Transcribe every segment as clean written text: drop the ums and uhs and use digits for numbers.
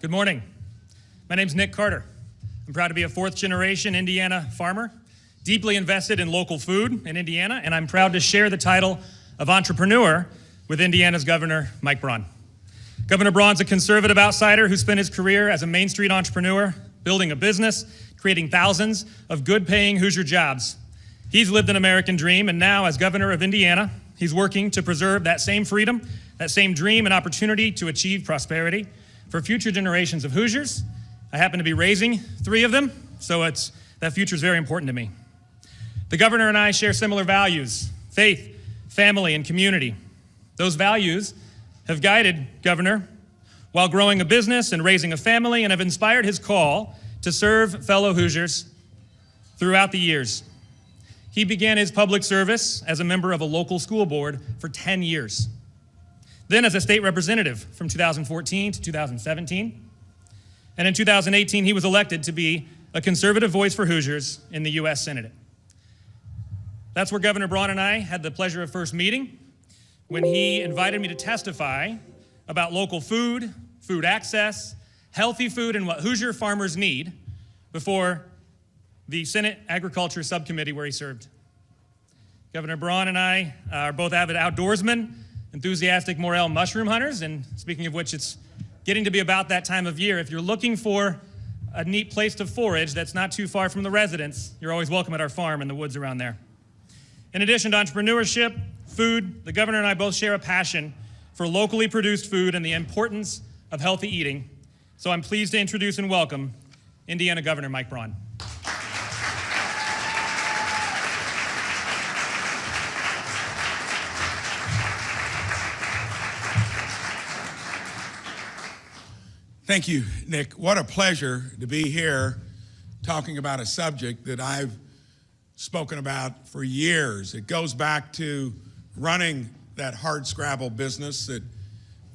Good morning. My name's Nick Carter. I'm proud to be a fourth-generation Indiana farmer, deeply invested in local food in Indiana, and I'm proud to share the title of entrepreneur with Indiana's Governor, Mike Braun. Governor Braun's a conservative outsider who spent his career as a Main Street entrepreneur, building a business, creating thousands of good-paying Hoosier jobs. He's lived an American dream, and now, as governor of Indiana, he's working to preserve that same freedom, that same dream and opportunity to achieve prosperity for future generations of Hoosiers. I happen to be raising 3 of them, so that future is very important to me. The governor and I share similar values: faith, family, and community. Those values have guided Governor while growing a business and raising a family, and have inspired his call to serve fellow Hoosiers throughout the years. He began his public service as a member of a local school board for 10 years. Then as a state representative from 2014 to 2017. And in 2018, he was elected to be a conservative voice for Hoosiers in the U.S. Senate. That's where Governor Braun and I had the pleasure of first meeting, when he invited me to testify about local food, food access, healthy food, and what Hoosier farmers need before the Senate Agriculture Subcommittee where he served. Governor Braun and I are both avid outdoorsmen, enthusiastic morel mushroom hunters, and speaking of which, it's getting to be about that time of year. If you're looking for a neat place to forage that's not too far from the residence, you're always welcome at our farm in the woods around there. In addition to entrepreneurship, food, the governor and I both share a passion for locally produced food and the importance of healthy eating. So I'm pleased to introduce and welcome Indiana Governor Mike Braun. Thank you, Nick. What a pleasure to be here talking about a subject that I've spoken about for years. It goes back to running that hardscrabble business that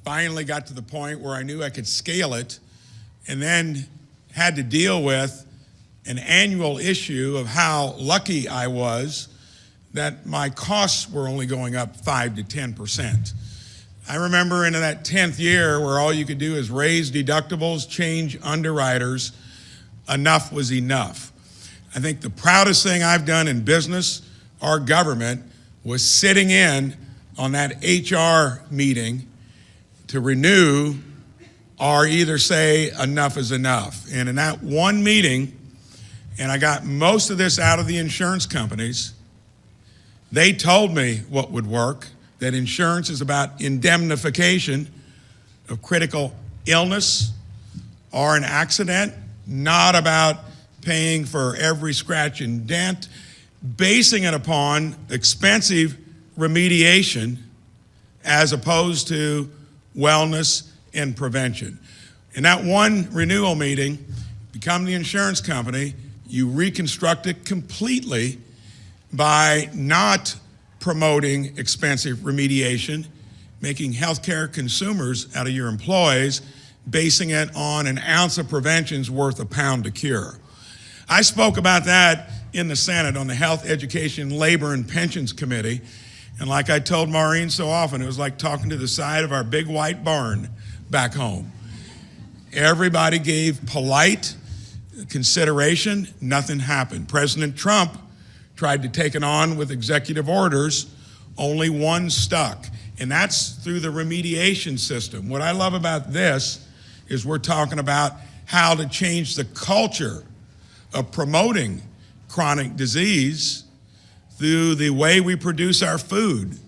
finally got to the point where I knew I could scale it, and then had to deal with an annual issue of how lucky I was that my costs were only going up 5 to 10%. I remember in that 10th year where all you could do is raise deductibles, change underwriters, enough was enough. I think the proudest thing I've done in business or government was sitting in on that HR meeting to renew or either say enough is enough. And in that one meeting, and I got most of this out of the insurance companies, they told me what would work, that insurance is about indemnification of critical illness or an accident, not about paying for every scratch and dent, basing it upon expensive remediation as opposed to wellness and prevention. In that one renewal meeting, become the insurance company, you reconstruct it completely by not promoting expensive remediation, making healthcare consumers out of your employees, basing it on an ounce of prevention's worth a pound to cure. I spoke about that in the Senate on the Health, Education, Labor, and Pensions Committee, and like I told Maureen so often, it was like talking to the side of our big white barn back home. Everybody gave polite consideration, nothing happened. President Trump tried to take it on with executive orders, only one stuck, and that's through the remediation system. What I love about this is we're talking about how to change the culture of promoting chronic disease through the way we produce our food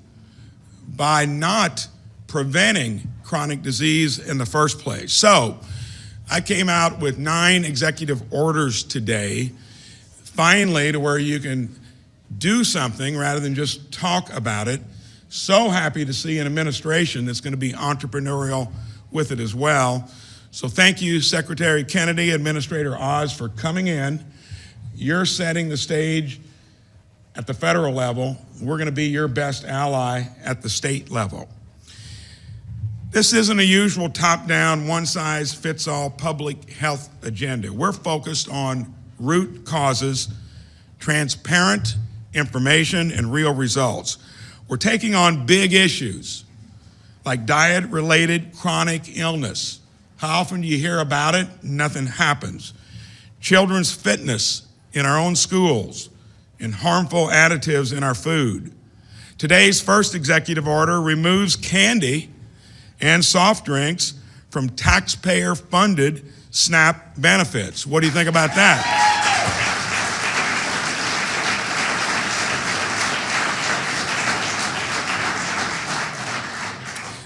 by not preventing chronic disease in the first place. So I came out with 9 executive orders today, finally, to where you can do something rather than just talk about it. So happy to see an administration that's going to be entrepreneurial with it as well. So thank you, Secretary Kennedy, Administrator Oz, for coming in. You're setting the stage at the federal level. We're going to be your best ally at the state level. This isn't a usual top-down, one-size-fits-all public health agenda. We're focused on root causes, transparent information, and real results. We're taking on big issues like diet-related chronic illness, How often do you hear about it? Nothing happens. Children's fitness in our own schools and harmful additives in our food. Today's first executive order removes candy and soft drinks from taxpayer-funded SNAP benefits. What do you think about that?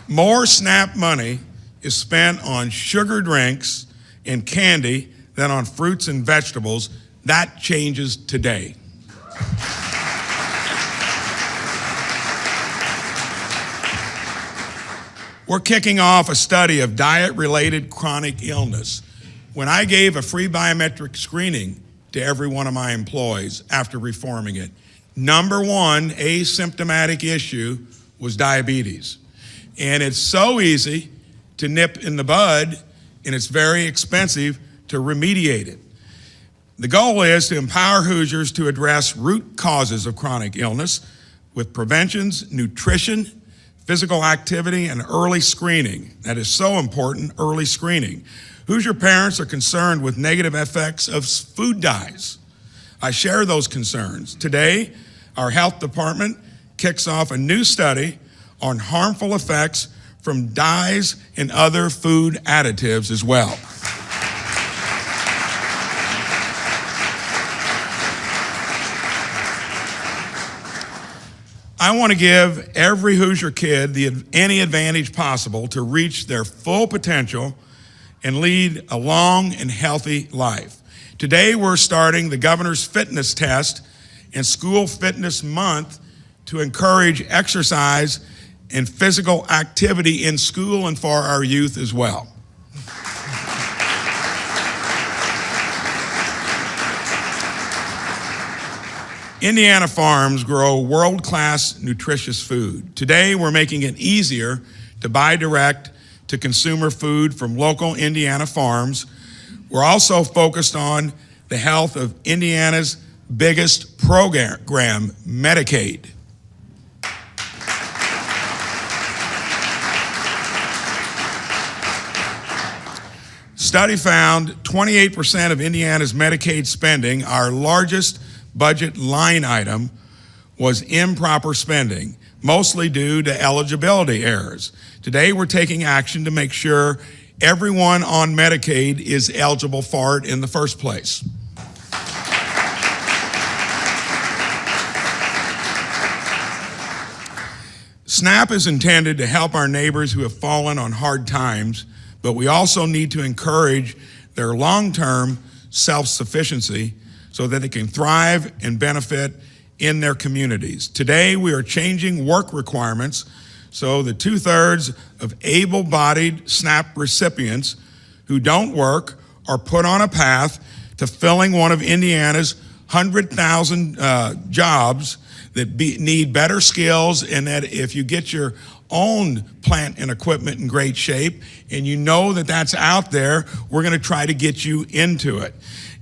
More SNAP money is spent on sugar drinks and candy than on fruits and vegetables. That changes today. We're kicking off a study of diet-related chronic illness. When I gave a free biometric screening to every one of my employees after reforming it, number one asymptomatic issue was diabetes. And it's so easy to nip in the bud, and it's very expensive to remediate it. The goal is to empower Hoosiers to address root causes of chronic illness with preventions, nutrition, physical activity, and early screening. That is so important, early screening. Hoosier parents are concerned with negative effects of food dyes. I share those concerns. Today, our health department kicks off a new study on harmful effects from dyes and other food additives as well. I want to give every Hoosier kid any advantage possible to reach their full potential and lead a long and healthy life. Today, we're starting the Governor's Fitness Test and School Fitness Month to encourage exercise and physical activity in school and for our youth as well. Indiana farms grow world-class nutritious food. Today, we're making it easier to buy direct to consumer food from local Indiana farms. We're also focused on the health of Indiana's biggest program, Medicaid. Study found 28% of Indiana's Medicaid spending, our largest budget line item, was improper spending, mostly due to eligibility errors. Today, we're taking action to make sure everyone on Medicaid is eligible for it in the first place. SNAP is intended to help our neighbors who have fallen on hard times, but we also need to encourage their long-term self-sufficiency so that they can thrive and benefit in their communities. Today, we are changing work requirements so that 2/3 of able-bodied SNAP recipients who don't work are put on a path to filling one of Indiana's 100,000 jobs that need better skills, and that if you get your own plant and equipment in great shape and you know that that's out there, we're going to try to get you into it,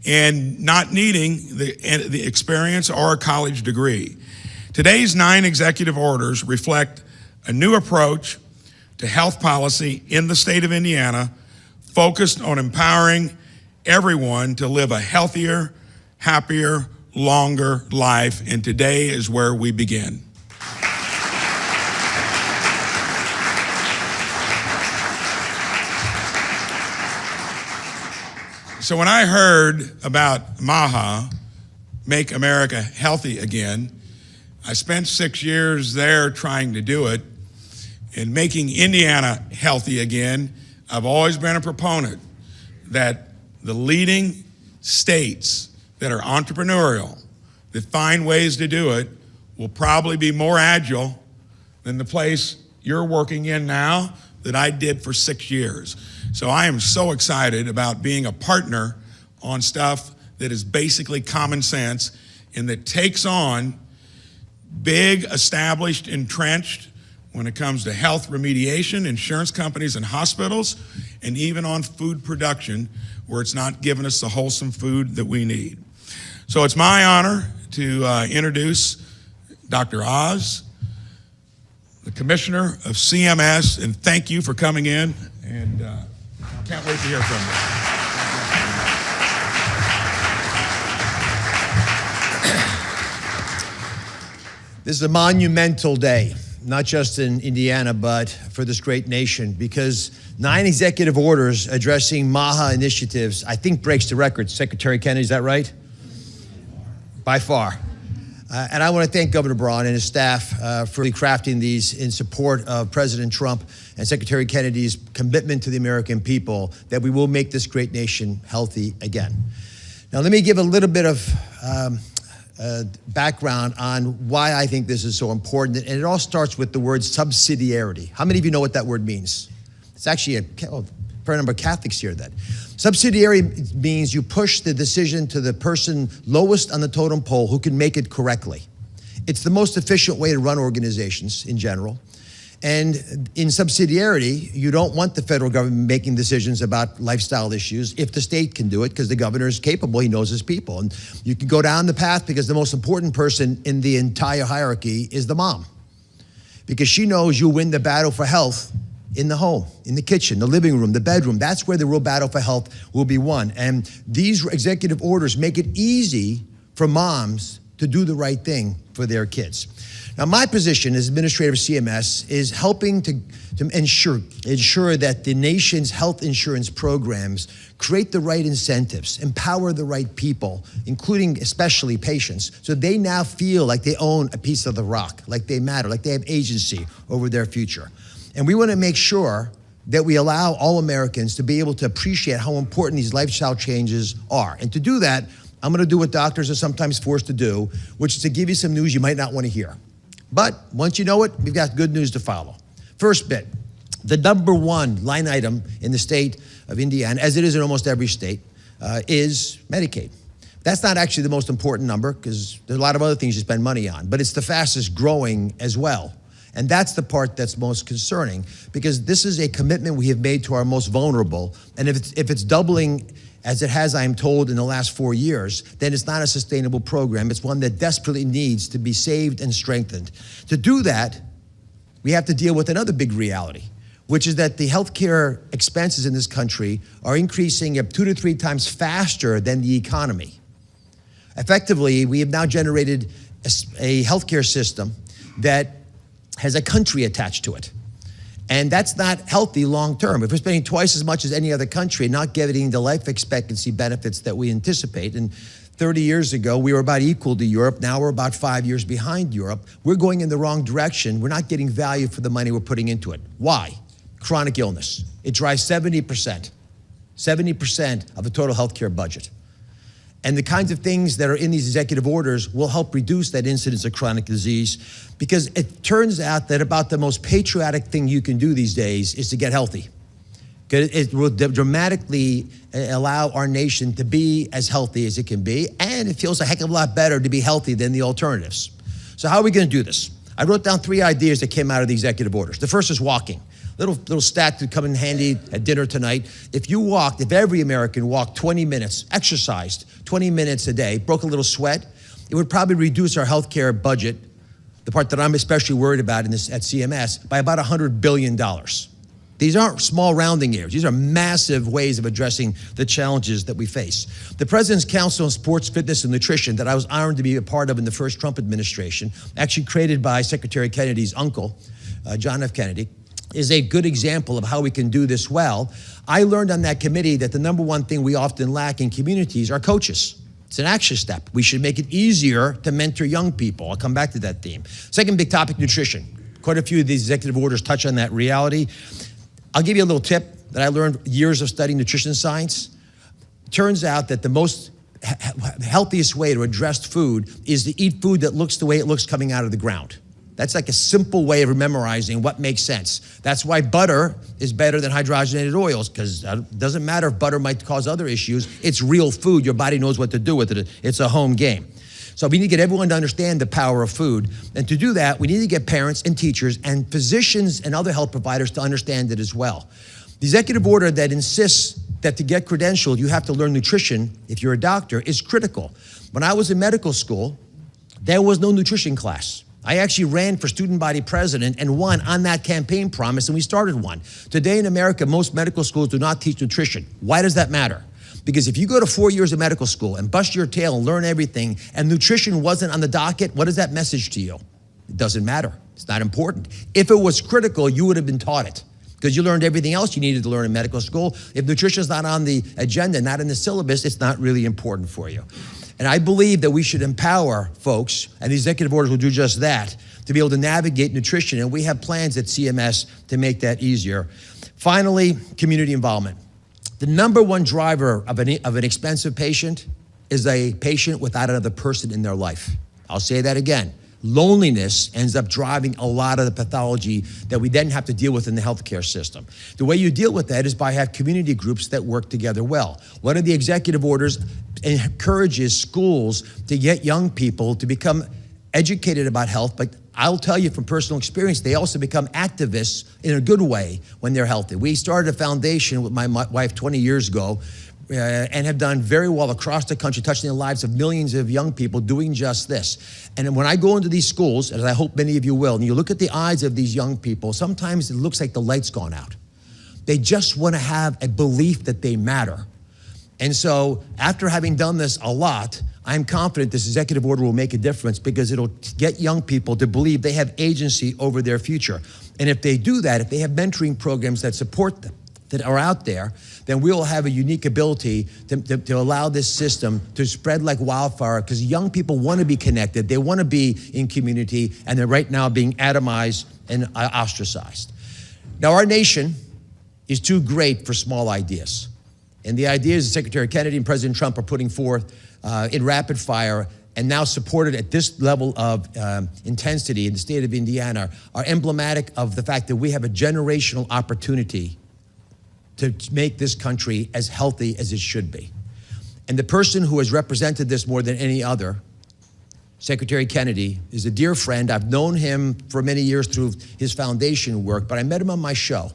and not needing the experience or a college degree. Today's 9 executive orders reflect a new approach to health policy in the state of Indiana, focused on empowering everyone to live a healthier, happier, longer life, and today is where we begin. So when I heard about MAHA, Make America Healthy Again, I spent 6 years there trying to do it. In making Indiana healthy again, I've always been a proponent that the leading states that are entrepreneurial, that find ways to do it, will probably be more agile than the place you're working in now that I did for 6 years. So I am so excited about being a partner on stuff that is basically common sense and that takes on big, established, entrenched when it comes to health remediation, insurance companies and hospitals, and even on food production where it's not giving us the wholesome food that we need. So it's my honor to introduce Dr. Oz, the Commissioner of CMS, and thank you for coming in. And Can't wait to hear from you. This is a monumental day, not just in Indiana, but for this great nation, because 9 executive orders addressing MAHA initiatives, I think breaks the record. Secretary Kennedy, is that right? By far. And I want to thank Governor Braun and his staff for crafting these in support of President Trump and Secretary Kennedy's commitment to the American people that we will make this great nation healthy again. Now, let me give a little bit of background on why I think this is so important. And it all starts with the word subsidiarity. How many of you know what that word means? It's actually a fair number of Catholics here that. Subsidiarity means you push the decision to the person lowest on the totem pole who can make it correctly. It's the most efficient way to run organizations in general. And in subsidiarity, you don't want the federal government making decisions about lifestyle issues if the state can do it, because the governor is capable, he knows his people. And you can go down the path because the most important person in the entire hierarchy is the mom, because she knows you win the battle for health in the home, in the kitchen, the living room, the bedroom. That's where the real battle for health will be won. And these executive orders make it easy for moms to do the right thing for their kids. Now, my position as administrator of CMS is helping to ensure that the nation's health insurance programs create the right incentives, empower the right people, including especially patients, so they now feel like they own a piece of the rock, like they matter, like they have agency over their future. And we want to make sure that we allow all Americans to be able to appreciate how important these lifestyle changes are. And to do that, I'm going to do what doctors are sometimes forced to do, which is to give you some news you might not want to hear. But once you know it, we've got good news to follow. First bit, the number one line item in the state of Indiana, as it is in almost every state, is Medicaid. That's not actually the most important number, because there's a lot of other things you spend money on, but it's the fastest growing as well. And that's the part that's most concerning, because this is a commitment we have made to our most vulnerable. And if it's doubling, as it has, I am told, in the last 4 years, then it's not a sustainable program. It's one that desperately needs to be saved and strengthened. To do that, we have to deal with another big reality, which is that the healthcare expenses in this country are increasing at 2 to 3 times faster than the economy. Effectively, we have now generated a healthcare system that has a country attached to it. And that's not healthy long term. If we're spending twice as much as any other country and not getting the life expectancy benefits that we anticipate, and 30 years ago, we were about equal to Europe. Now we're about 5 years behind Europe. We're going in the wrong direction. We're not getting value for the money we're putting into it. Why? Chronic illness. It drives 70% of the total healthcare budget. And the kinds of things that are in these executive orders will help reduce that incidence of chronic disease, because it turns out that about the most patriotic thing you can do these days is to get healthy. It will dramatically allow our nation to be as healthy as it can be, and it feels a heck of a lot better to be healthy than the alternatives. So how are we going to do this? I wrote down 3 ideas that came out of the executive orders. The first is walking. Little stat to come in handy at dinner tonight. If every American walked 20 minutes, exercised 20 minutes a day, broke a little sweat, it would probably reduce our healthcare budget, the part that I'm especially worried about at CMS, by about $100 billion. These aren't small rounding errors. These are massive ways of addressing the challenges that we face. The President's Council on Sports, Fitness, and Nutrition, that I was honored to be a part of in the first Trump administration, actually created by Secretary Kennedy's uncle, John F. Kennedy, is a good example of how we can do this well. I learned on that committee that the number one thing we often lack in communities are coaches. It's an action step. We should make it easier to mentor young people. I'll come back to that theme. Second big topic, nutrition. Quite a few of these executive orders touch on that reality. I'll give you a little tip that I learned years of studying nutrition science. Turns out that the most healthiest way to address food is to eat food that looks the way it looks coming out of the ground. That's like a simple way of memorizing what makes sense. That's why butter is better than hydrogenated oils, because it doesn't matter if butter might cause other issues. It's real food. Your body knows what to do with it. It's a home game. So we need to get everyone to understand the power of food. And to do that, we need to get parents and teachers and physicians and other health providers to understand it as well. The executive order that insists that to get credentialed, you have to learn nutrition if you're a doctor is critical. When I was in medical school, there was no nutrition class. I actually ran for student body president and won on that campaign promise, and we started one. Today in America, most medical schools do not teach nutrition. Why does that matter? Because if you go to 4 years of medical school and bust your tail and learn everything, and nutrition wasn't on the docket, what is that message to you? It doesn't matter. It's not important. If it was critical, you would have been taught it, because you learned everything else you needed to learn in medical school. If nutrition is not on the agenda, not in the syllabus, it's not really important for you. And I believe that we should empower folks, and the executive orders will do just that, to be able to navigate nutrition. And we have plans at CMS to make that easier. Finally, community involvement. The number one driver of an expensive patient is a patient without another person in their life. I'll say that again. Loneliness ends up driving a lot of the pathology that we then have to deal with in the healthcare system. The way you deal with that is by having community groups that work together well. One of the executive orders encourages schools to get young people to become educated about health, but I'll tell you from personal experience, they also become activists in a good way when they're healthy. We started a foundation with my wife 20 years ago and have done very well across the country, touching the lives of millions of young people doing just this. And when I go into these schools, as I hope many of you will, and you look at the eyes of these young people, sometimes it looks like the light's gone out. They just want to have a belief that they matter. And so after having done this a lot, I'm confident this executive order will make a difference, because it'll get young people to believe they have agency over their future. And if they do that, if they have mentoring programs that support them, that are out there, then we'll have a unique ability to allow this system to spread like wildfire, because young people want to be connected, they want to be in community, and they're right now being atomized and ostracized. Now, our nation is too great for small ideas. And the ideas that Secretary Kennedy and President Trump are putting forth in rapid fire, and now supported at this level of intensity in the state of Indiana, are emblematic of the fact that we have a generational opportunity to make this country as healthy as it should be. And the person who has represented this more than any other, Secretary Kennedy, is a dear friend. I've known him for many years through his foundation work, but I met him on my show.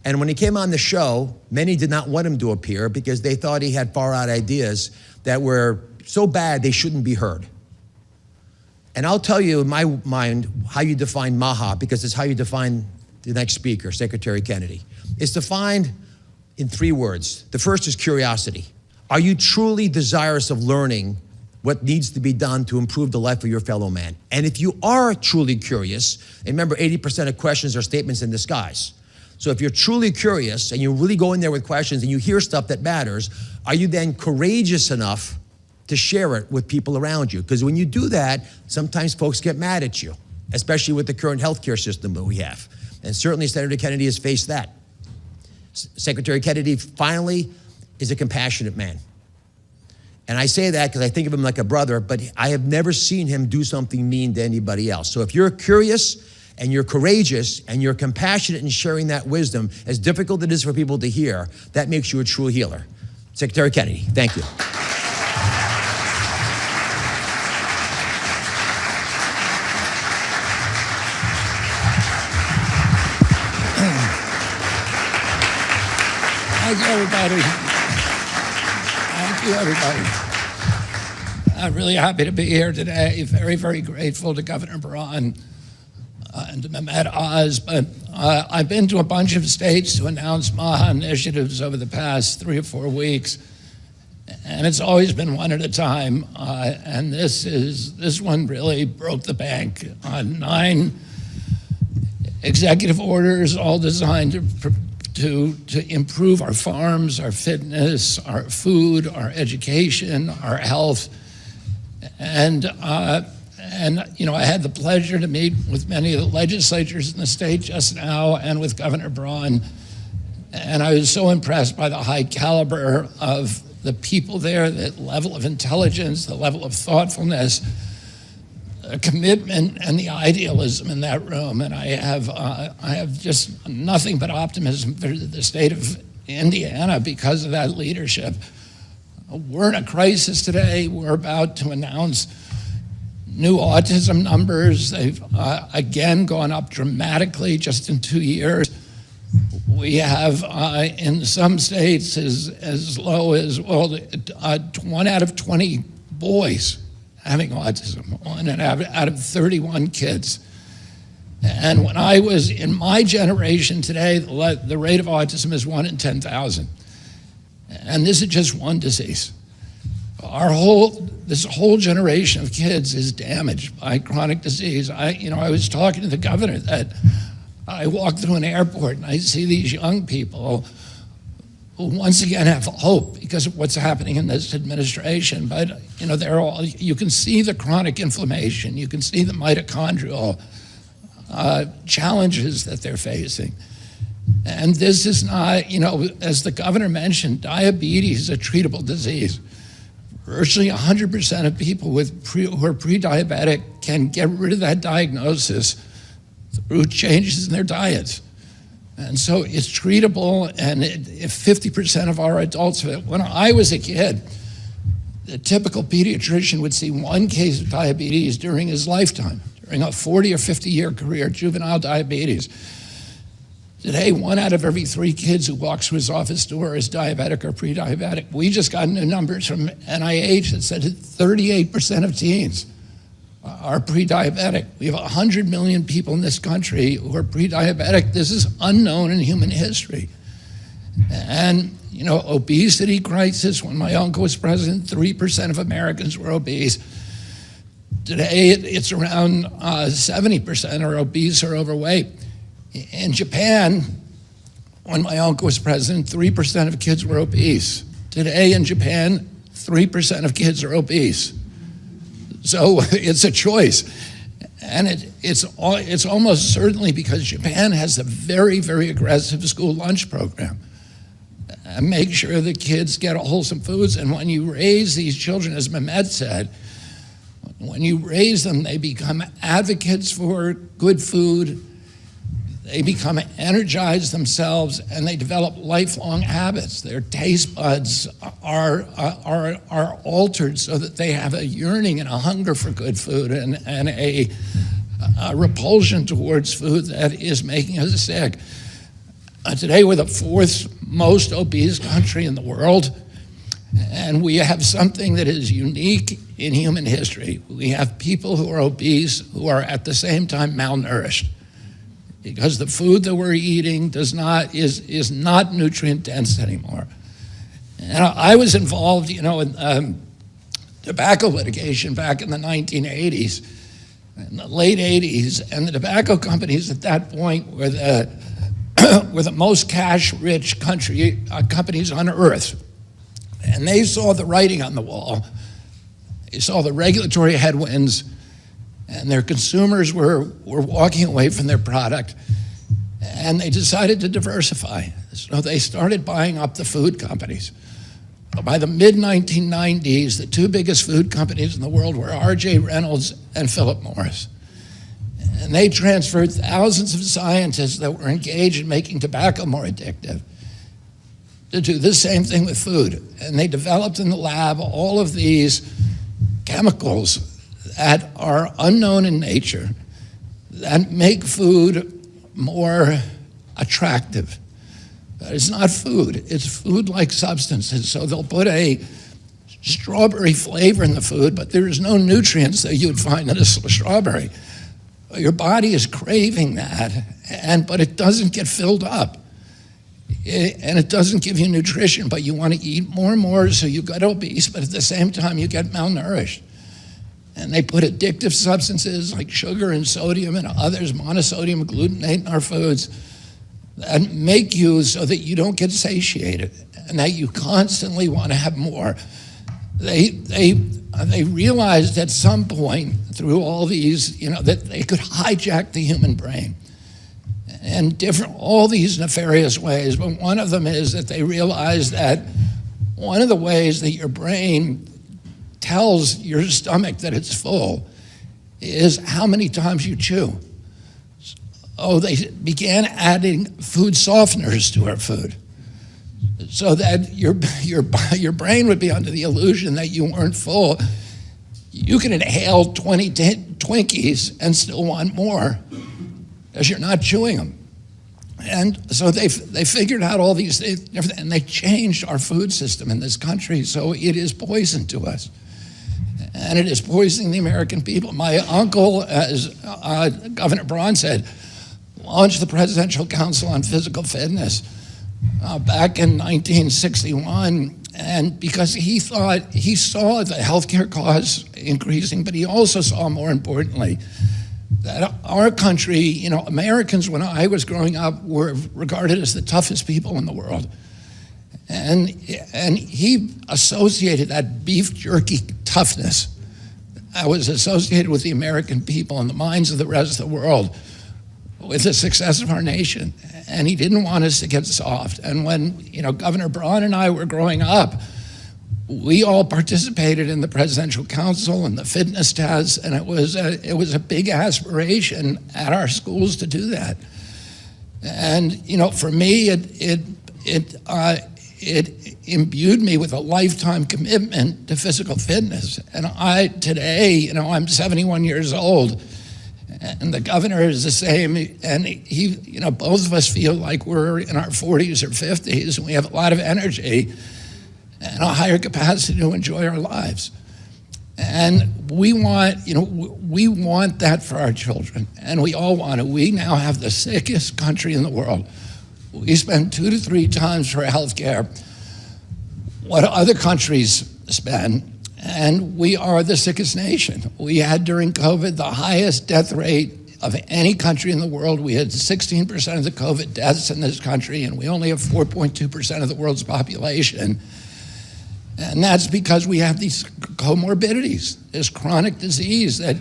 And when he came on the show, many did not want him to appear because they thought he had far-out ideas that were so bad they shouldn't be heard. And I'll tell you in my mind how you define MAHA, because it's how you define the next speaker, Secretary Kennedy. It's defined in 3 words. The first is curiosity. Are you truly desirous of learning what needs to be done to improve the life of your fellow man? And if you are truly curious, and remember 80% of questions are statements in disguise. So if you're truly curious and you really go in there with questions and you hear stuff that matters, are you then courageous enough to share it with people around you? Because when you do that, sometimes folks get mad at you, especially with the current healthcare system that we have. And certainly Senator Kennedy has faced that. Secretary Kennedy, finally, is a compassionate man. And I say that because I think of him like a brother, but I have never seen him do something mean to anybody else. So if you're curious and you're courageous and you're compassionate in sharing that wisdom, as difficult it is for people to hear, that makes you a true healer. Secretary Kennedy, thank you. Thank you, everybody. Thank you, everybody. I'm really happy to be here today. Very, very grateful to Governor Braun and to Mehmet Oz. But I've been to a bunch of states to announce MAHA initiatives over the past 3 or 4 weeks, and it's always been one at a time. And this one really broke the bank. 9 executive orders, all designed to improve our farms, our fitness, our food, our education, our health. And you know, I had the pleasure to meet with many of the legislatures in the state just now and with Governor Braun. And I was so impressed by the high caliber of the people there, the level of intelligence, the level of thoughtfulness, commitment, and the idealism in that room. And I have just nothing but optimism for the state of Indiana because of that leadership. We're in a crisis today. We're about to announce new autism numbers. They've again gone up dramatically just in 2 years. We have in some states as low as, well, 1 out of 20 boys having autism, one out of 31 kids. And when I was in my generation today, the rate of autism is 1 in 10,000. And this is just one disease. This whole generation of kids is damaged by chronic disease. I was talking to the governor that I walk through an airport and I see these young people who once again have hope because of what's happening in this administration. But you can see the chronic inflammation, you can see the mitochondrial challenges that they're facing. And this is not, as the governor mentioned, diabetes is a treatable disease. Virtually 100% of people who are pre-diabetic can get rid of that diagnosis through changes in their diets. And so it's treatable, and if 50% of our adults, when I was a kid, the typical pediatrician would see 1 case of diabetes during his lifetime, during a 40 or 50-year career, juvenile diabetes. Today, 1 out of every 3 kids who walks through his office door is diabetic or pre-diabetic. We just got new numbers from NIH that said that 38% of teens are pre-diabetic. We have 100 million people in this country who are pre-diabetic. This is unknown in human history. And, obesity crisis, when my uncle was president, 3% of Americans were obese. Today, it's around 70% are obese or overweight. In Japan, when my uncle was president, 3% of kids were obese. Today in Japan, 3% of kids are obese. So it's a choice. And it's almost certainly because Japan has a very, very aggressive school lunch program. And make sure the kids get wholesome foods. And when you raise these children, as Mehmet said, when you raise them, they become advocates for good food. They become energized themselves, and they develop lifelong habits. Their taste buds are altered so that they have a yearning and a hunger for good food and a repulsion towards food that is making us sick. Today, we're the 4th most obese country in the world, and we have something that is unique in human history. We have people who are obese who are at the same time malnourished, because the food that we're eating is not nutrient dense anymore. And I was involved, in tobacco litigation back in the 1980s, in the late 80s, and the tobacco companies at that point were the most cash-rich companies on earth. And they saw the writing on the wall. They saw the regulatory headwinds, and their consumers were walking away from their product, and they decided to diversify. So they started buying up the food companies. By the mid-1990s, the 2 biggest food companies in the world were R.J. Reynolds and Philip Morris. And they transferred thousands of scientists that were engaged in making tobacco more addictive to do the same thing with food. And they developed in the lab all of these chemicals that are unknown in nature, that make food more attractive. But it's not food, it's food-like substances. So they'll put a strawberry flavor in the food, but there is no nutrients that you'd find in a strawberry. Your body is craving that, but it doesn't get filled up. And it doesn't give you nutrition, but you want to eat more and more, so you get obese, but at the same time you get malnourished. And they put addictive substances like sugar and sodium and others, monosodium glutamate in our foods, that make you so that you don't get satiated and that you constantly want to have more. They realized at some point through all these, that they could hijack the human brain in all these nefarious ways. But one of them is that they realized that one of the ways that your brain tells your stomach that it's full is how many times you chew. Oh, they began adding food softeners to our food so that your brain would be under the illusion that you weren't full. You can inhale 20 Twinkies and still want more because you're not chewing them. And so they figured out all these things, and they changed our food system in this country, so it is poison to us. and it is poisoning the American people. My uncle, as Governor Braun said, launched the Presidential Council on Physical Fitness back in 1961, and because he saw the healthcare costs increasing, but he also saw, more importantly, that our country, Americans, when I was growing up, were regarded as the toughest people in the world. And he associated that beef jerky toughness that was associated with the American people in the minds of the rest of the world with the success of our nation. And he didn't want us to get soft. And when Governor Braun and I were growing up, we all participated in the Presidential Council and the fitness tests, and it was a big aspiration at our schools to do that. And for me, it imbued me with a lifetime commitment to physical fitness. And today, I'm 71 years old, and the governor is the same, and he, both of us feel like we're in our 40s or 50s, and we have a lot of energy and a higher capacity to enjoy our lives. And we want that for our children, and we all want it. We now have the sickest country in the world. We spend 2 to 3 times for health care what other countries spend, and we are the sickest nation. We had, during COVID, the highest death rate of any country in the world. We had 16% of the COVID deaths in this country, and we only have 4.2% of the world's population. And that's because we have these comorbidities, this chronic disease that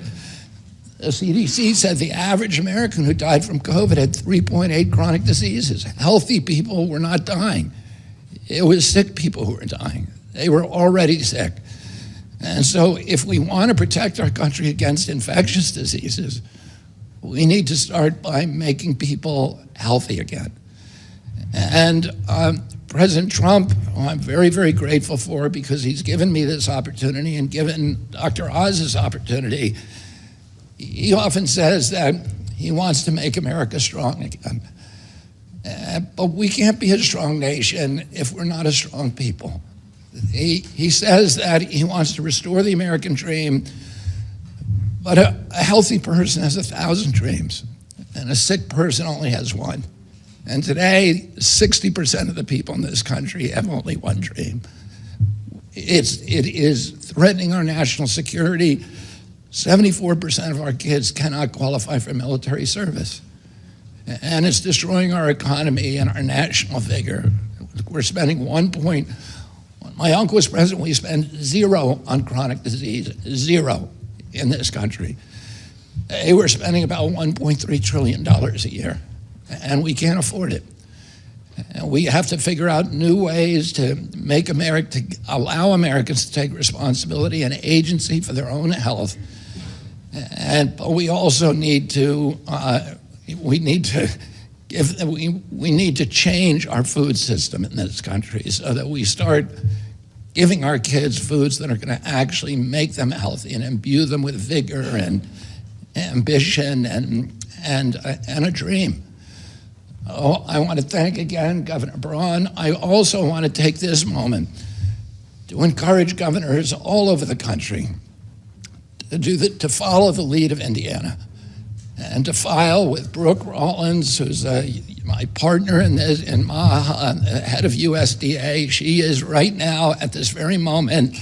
the CDC said the average American who died from COVID had 3.8 chronic diseases. Healthy people were not dying. It was sick people who were dying. They were already sick. And so if we want to protect our country against infectious diseases, we need to start by making people healthy again. And President Trump, who I'm very, very grateful for, because he's given me this opportunity and given Dr. Oz this opportunity, he often says that he wants to make America strong again. But we can't be a strong nation if we're not a strong people. He says that he wants to restore the American dream, but a healthy person has 1,000 dreams, and a sick person only has one. And today, 60% of the people in this country have only one dream. It is threatening our national security. 74% of our kids cannot qualify for military service. And it's destroying our economy and our national vigor. We're spending when my uncle was president, we spent 0 on chronic disease, 0 in this country. They were spending about $1.3 trillion a year, and we can't afford it. And we have to figure out new ways to make America, to allow Americans to take responsibility and agency for their own health. But we also need to, we need to change our food system in this country so that we start giving our kids foods that are going to actually make them healthy and imbue them with vigor and ambition and a dream. Oh, I want to thank again Governor Braun. I also want to take this moment to encourage governors all over the country to follow the lead of Indiana and to file with Brooke Rollins, who's my partner in MAHA, the head of USDA. She is right now, at this very moment,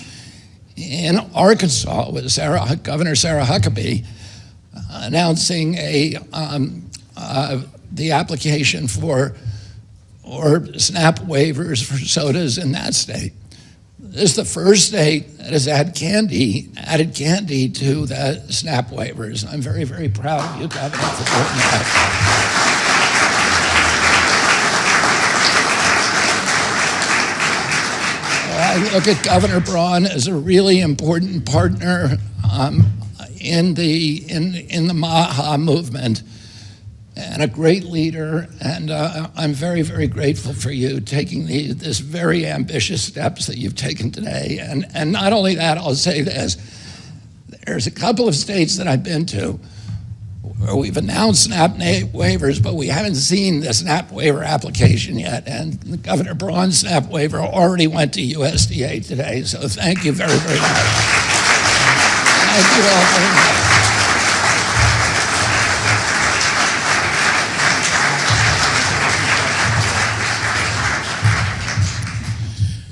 in Arkansas with Governor Sarah Huckabee, announcing the application for SNAP waivers for sodas in that state. This is the first state that has added candy to the SNAP waivers. I'm very, very proud of you, Governor, for doing that. I look at Governor Braun as a really important partner in the MAHA movement, and a great leader, and I'm very, very grateful for you taking this very ambitious steps that you've taken today. And not only that, I'll say this, there's a couple of states that I've been to where we've announced SNAP waivers, but we haven't seen the SNAP waiver application yet, and Governor Braun's SNAP waiver already went to USDA today, so thank you very, very much. Thank you all very much.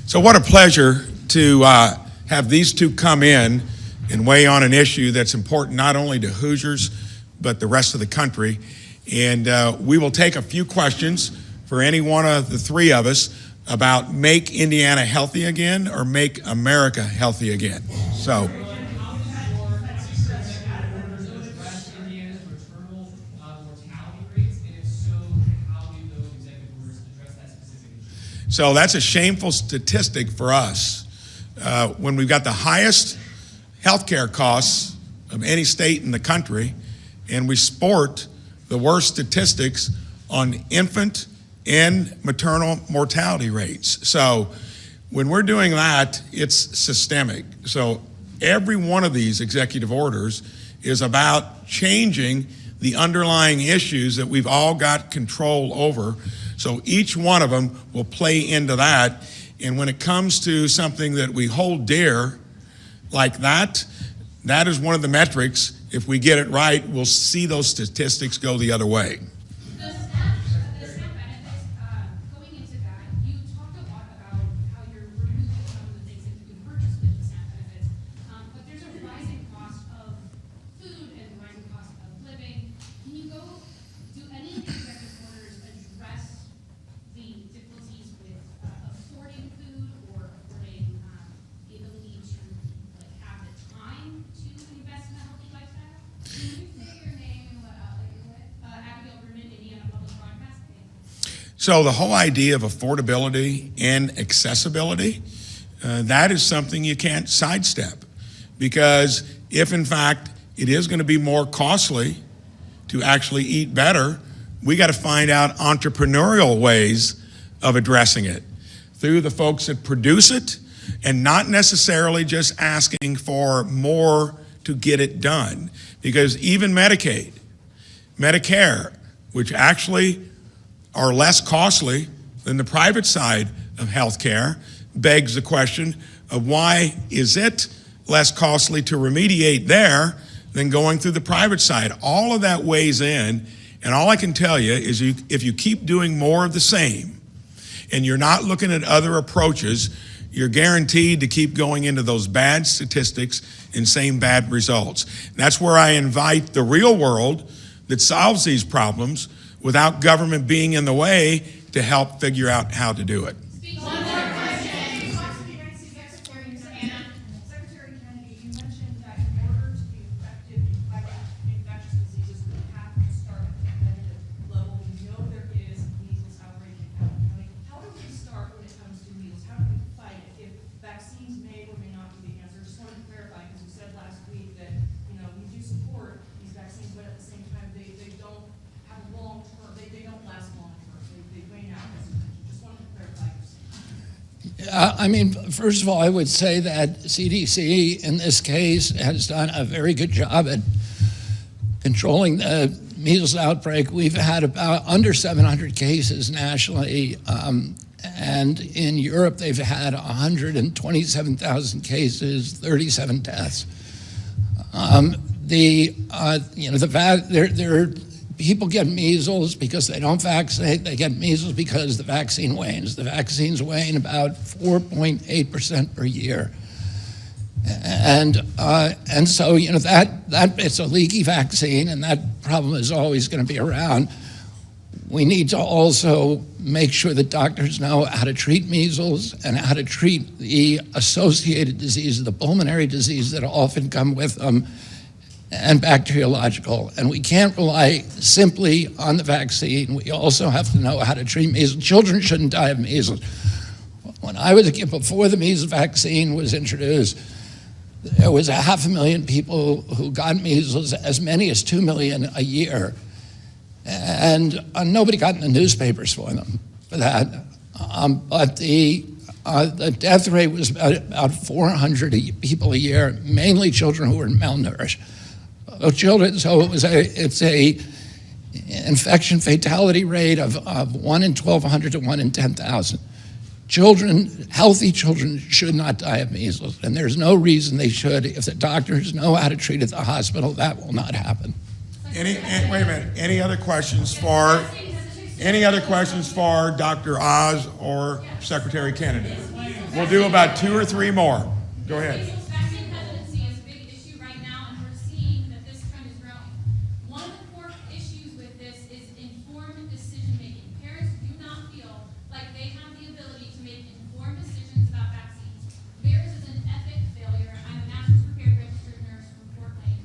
So what a pleasure to have these two come in and weigh on an issue that's important not only to Hoosiers, but the rest of the country. And we will take a few questions for any one of the three of us about make Indiana healthy again or make America healthy again. So. So that's a shameful statistic for us. When we've got the highest healthcare costs of any state in the country, and we sport the worst statistics on infant and maternal mortality rates. So when we're doing that, it's systemic. So every one of these executive orders is about changing the underlying issues that we've all got control over. So each one of them will play into that. And when it comes to something that we hold dear like that, that is one of the metrics. If we get it right, we'll see those statistics go the other way. The SNAP benefits, going into that, you talked a lot about how you're removing some of the things that you can purchase with the SNAP benefits, but there's a rising cost of food and rising cost of living. Can you do any of the executive orders address the difficulties with affording food or affording the ability to have the time to invest in a healthy lifestyle? Can you say your name and what outlet you're with? Abigail Berman, Indiana Public Broadcasting. So the whole idea of affordability and accessibility, that is something you can't sidestep, because if in fact it is going to be more costly to actually eat better, we got to find out entrepreneurial ways of addressing it through the folks that produce it, and not necessarily just asking for more to get it done. Because even Medicaid, Medicare, which actually are less costly than the private side of healthcare, begs the question of why is it less costly to remediate there than going through the private side. All of that weighs in, and all I can tell you is if you keep doing more of the same and you're not looking at other approaches, you're guaranteed to keep going into those bad statistics and same bad results. That's where I invite the real world that solves these problems without government being in the way to help figure out how to do it. One more question. Secretary Kennedy, you mentioned that in order to be effective in fighting infectious diseases, we have to start at the preventative level. We know there is a measles outbreak in Allen County. How do we start when it comes to measles? How do we fight it? If vaccines may or may not be the answer, just wanted to clarify, because you said last week that, we do support these vaccines, but at the same time, they don't have a long term, they don't last long term. They wane out. Just wanted to clarify your statement. First of all, I would say that CDC in this case has done a very good job at controlling the measles outbreak. We've had about under 700 cases nationally, and in Europe they've had 127,000 cases, 37 deaths. People get measles because they don't vaccinate. They get measles because the vaccine wanes. The vaccines wane about 4.8% per year. And so, that it's a leaky vaccine, and that problem is always going to be around. We need to also make sure that doctors know how to treat measles and how to treat the associated diseases, the pulmonary diseases that often come with them, and bacteriological. And we can't rely simply on the vaccine. We also have to know how to treat measles. Children shouldn't die of measles. When I was a kid, before the measles vaccine was introduced, there was 500,000 people who got measles, as many as 2 million a year. And nobody got in the newspapers for them for that. But the death rate was about 400 people a year, mainly children who were malnourished. So it's a infection fatality rate of 1 in 1,200 to 1 in 10,000. Children, healthy children should not die of measles, and there's no reason they should. If the doctors know how to treat at the hospital, that will not happen. Wait a minute. Any other questions for Dr. Oz or Secretary Kennedy? We'll do about 2 or 3 more. Go ahead. Vaccine hesitancy is a big issue right now, and we're seeing that this trend is growing. One of the core issues with this is informed decision making. Parents do not feel like they have the ability to make informed decisions about vaccines. Theirs is an epic failure. I'm a master's prepared registered nurse from Fort Wayne.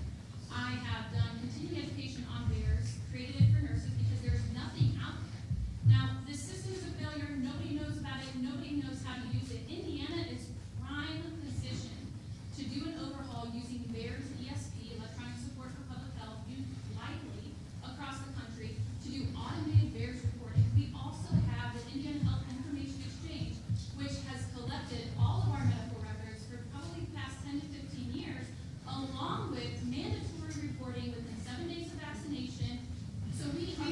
I have done continuing education on theirs, created it for nurses because there's nothing out there. Now, this system is a failure. Nobody knows about it. Nobody knows how to use it. Indiana is prime position to do an overhaul using VAERS ESP, electronic support for public health, used widely across the country to do automated VAERS reporting. We also have the Indiana Health Information Exchange, which has collected all of our medical records for probably the past 10 to 15 years, along with mandatory reporting within 7 days of vaccination. So we are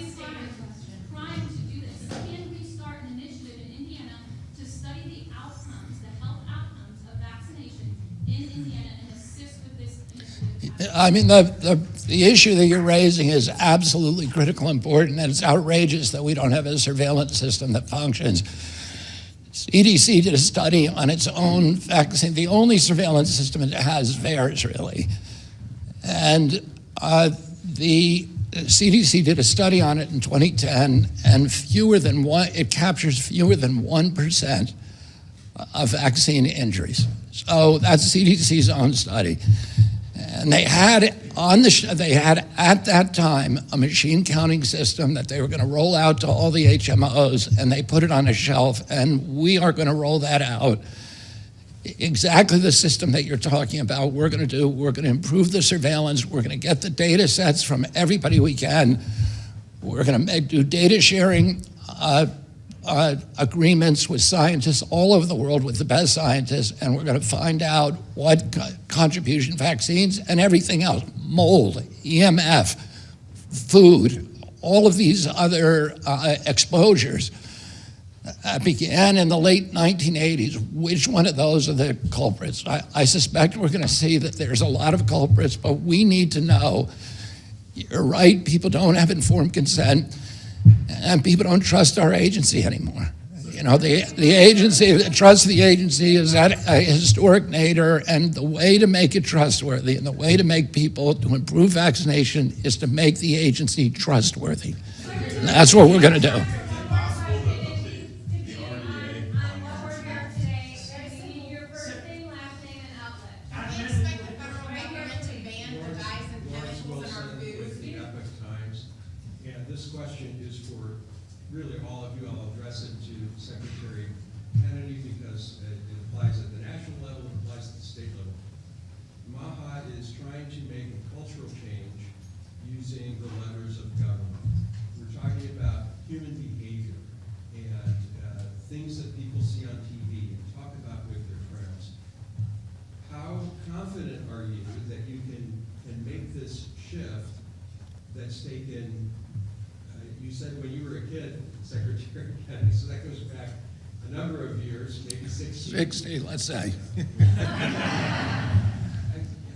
trying to do this. Can we start an initiative in Indiana to study the outcomes, the health outcomes of vaccination in Indiana and assist with this initiative? I mean, the issue that you're raising is absolutely critical and important, and it's outrageous that we don't have a surveillance system that functions. CDC did a study on its own vaccine. The only surveillance system it has is VAERS, really. And the CDC did a study on it in 2010, and it captures fewer than 1% of vaccine injuries. So that's CDC's own study. And they had at that time a machine counting system that they were going to roll out to all the HMOs, and they put it on a shelf, and we are going to roll that out. Exactly the system that you're talking about, we're going to do. We're going to improve the surveillance. We're going to get the data sets from everybody we can. We're going to do data sharing agreements with scientists all over the world, with the best scientists, and we're going to find out what contribution vaccines and everything else, mold, EMF, food, all of these other exposures began in the late 1980s. Which one of those are the culprits? I suspect we're going to see that there's a lot of culprits, but we need to know. You're right, people don't have informed consent, and people don't trust our agency anymore. You know, the agency, the trust of the agency is at a historic nadir, and the way to make it trustworthy and the way to make people to improve vaccination is to make the agency trustworthy. And that's what we're going to do. This question is for really all of you. I'll address it to Secretary Kennedy because it applies at the national level, it applies at the state level. MAHA is trying to make a cultural change using the levers of government. We're talking about human behavior and things that people see on TV and talk about with their friends. How confident are you that you can make this shift that's taken? You said when you were a kid, Secretary Kennedy, so that goes back a number of years, maybe 60. 60, let's say.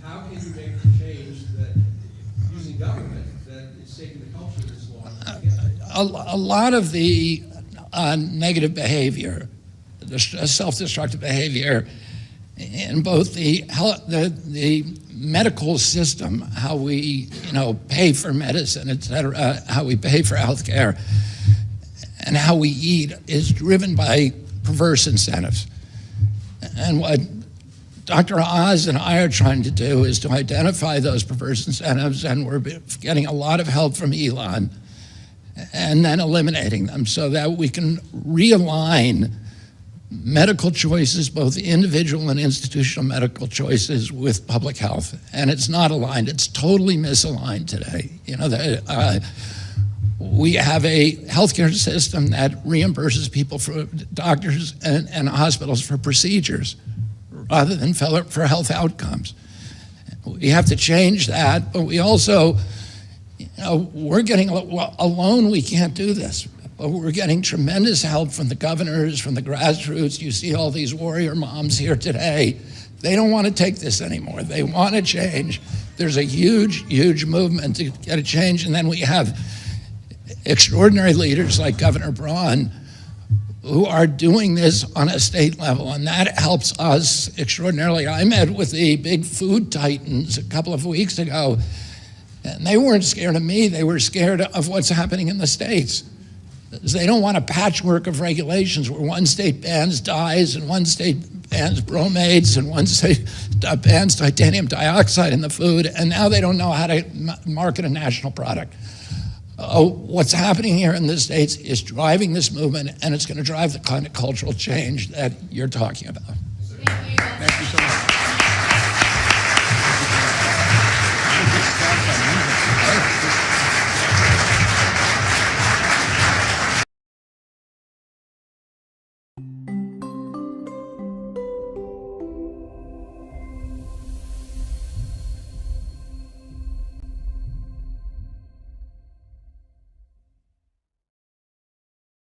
How can you make the change that, using government, that it's taken the culture this long to get? A lot of the negative behavior, the self-destructive behavior in both the medical system, how we pay for medicine, et cetera, how we pay for health care, and how we eat is driven by perverse incentives. And what Dr. Oz and I are trying to do is to identify those perverse incentives, and we're getting a lot of help from Elon, and then eliminating them so that we can realign medical choices, both individual and institutional medical choices, with public health. And it's not aligned, it's totally misaligned today. We have a healthcare system that reimburses people, for doctors and hospitals, for procedures rather than for health outcomes. We have to change that, but we also, we're getting, alone we can't do this. We're getting tremendous help from the governors, from the grassroots. You see all these warrior moms here today. They don't want to take this anymore. They want to change. There's a huge, huge movement to get a change. And then we have extraordinary leaders like Governor Braun who are doing this on a state level, and that helps us extraordinarily. I met with the big food titans a couple of weeks ago, and they weren't scared of me. They were scared of what's happening in the states. They don't want a patchwork of regulations where one state bans dyes and one state bans bromades and one state bans titanium dioxide in the food, and now they don't know how to market a national product. What's happening here in the States is driving this movement, and it's going to drive the kind of cultural change that you're talking about. Thank you so much.